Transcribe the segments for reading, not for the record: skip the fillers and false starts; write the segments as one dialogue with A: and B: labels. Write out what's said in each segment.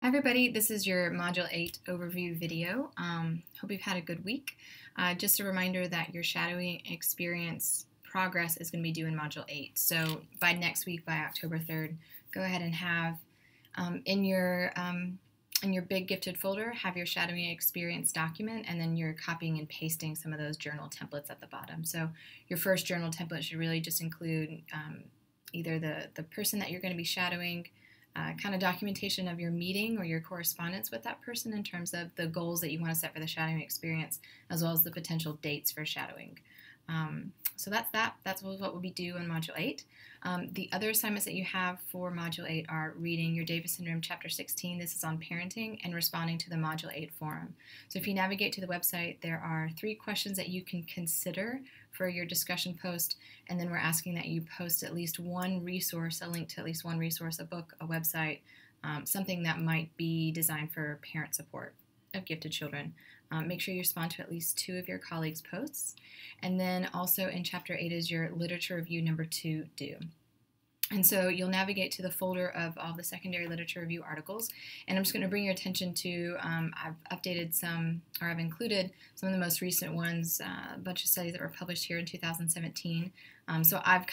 A: Hi everybody, this is your Module 8 overview video. Hope you've had a good week. Just a reminder that your shadowing experience progress is going to be due in Module 8. So by next week, by October 3rd, go ahead and have in your Big Gifted folder, have your shadowing experience document, and then you're copying and pasting some of those journal templates at the bottom. So your first journal template should really just include either the person that you're going to be shadowing, kind of documentation of your meeting or your correspondence with that person in terms of the goals that you want to set for the shadowing experience, as well as the potential dates for shadowing. So that's that. That's what will be due in Module 8. The other assignments that you have for Module 8 are reading your Davis Syndrome Chapter 16. This is on parenting, and responding to the Module 8 forum. So if you navigate to the website, there are 3 questions that you can consider for your discussion post, and then we're asking that you post at least one resource, a link to at least one resource, a book, a website, something that might be designed for parent support of gifted children. Make sure you respond to at least 2 of your colleagues' posts. And then also in Chapter 8 is your literature review number 2 due. And so you'll navigate to the folder of all the secondary literature review articles. And I'm just going to bring your attention to, I've updated some, or I've included some of the most recent ones, a bunch of studies that were published here in 2017. So I've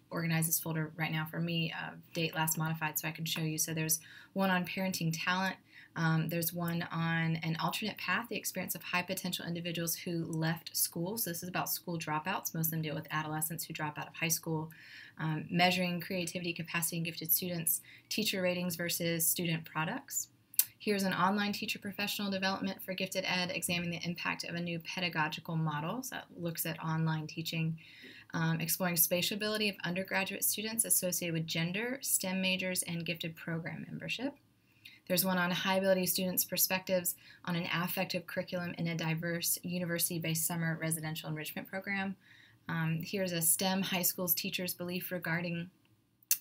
A: organized this folder right now for me, date last modified, so I can show you. So there's one on parenting talent. There's one on an alternate path, the experience of high potential individuals who left school. So this is about school dropouts. Most of them deal with adolescents who drop out of high school. Measuring creativity, capacity, and gifted students, teacher ratings versus student products. Here's an online teacher professional development for gifted ed, examining the impact of a new pedagogical model. So that looks at online teaching. Exploring spatial ability of undergraduate students associated with gender, STEM majors, and gifted program membership. There's one on high ability students' perspectives on an affective curriculum in a diverse university-based summer residential enrichment program. Here's a STEM high school's teachers' belief regarding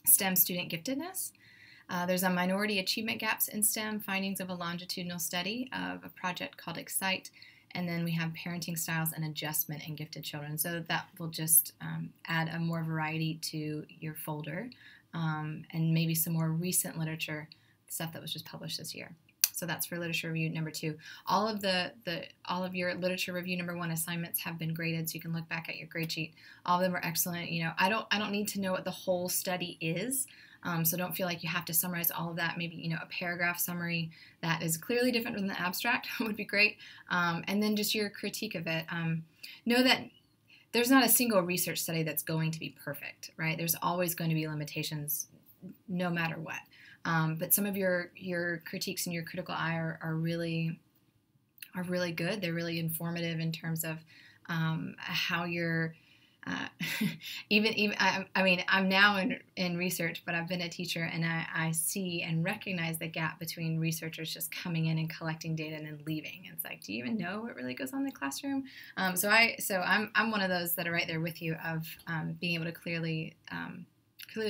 A: STEM student giftedness. There's a minority achievement gaps in STEM, findings of a longitudinal study of a project called Excite. And then we have parenting styles and adjustment in gifted children. So that will just add a more variety to your folder, and maybe some more recent literature, stuff that was just published this year. So that's for literature review number 2. All of your literature review number 1 assignments have been graded, so you can look back at your grade sheet. All of them are excellent. You know, I don't need to know what the whole study is, so don't feel like you have to summarize all of that. Maybe, you know, a paragraph summary that is clearly different from the abstract would be great. And then just your critique of it. Know that there's not a single research study that's going to be perfect, right? There's always going to be limitations no matter what. But some of your critiques and your critical eye are really good. They're really informative in terms of how you're I mean, I'm now in research, but I've been a teacher, and I see and recognize the gap between researchers just coming in and collecting data and then leaving. It's like, do you even know what really goes on in the classroom? So I'm one of those that are right there with you of being able to clearly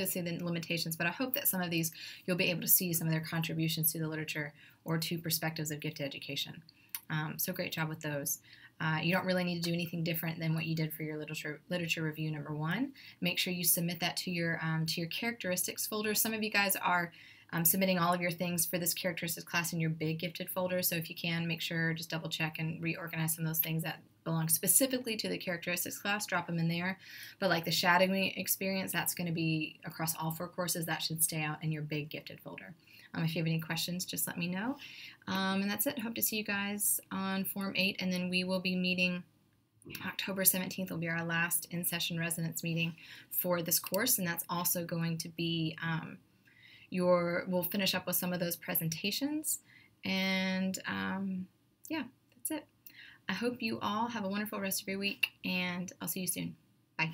A: see the limitations, but I hope that some of these you'll be able to see some of their contributions to the literature or to perspectives of gifted education. So great job with those. You don't really need to do anything different than what you did for your literature review number 1. Make sure you submit that to your characteristics folder. Some of you guys are submitting all of your things for this characteristics class in your Big Gifted folder, so if you can, make sure, just double check and reorganize some of those things that belong specifically to the characteristics class, drop them in there. But like the shadowing experience, that's going to be across all 4 courses. That should stay out in your Big Gifted folder. If you have any questions, just let me know. And that's it. Hope to see you guys on Form 8, and then we will be meeting October 17th will be our last in-session residence meeting for this course, and that's also going to be we'll finish up with some of those presentations, and yeah, that's it. I hope you all have a wonderful rest of your week, and I'll see you soon. Bye.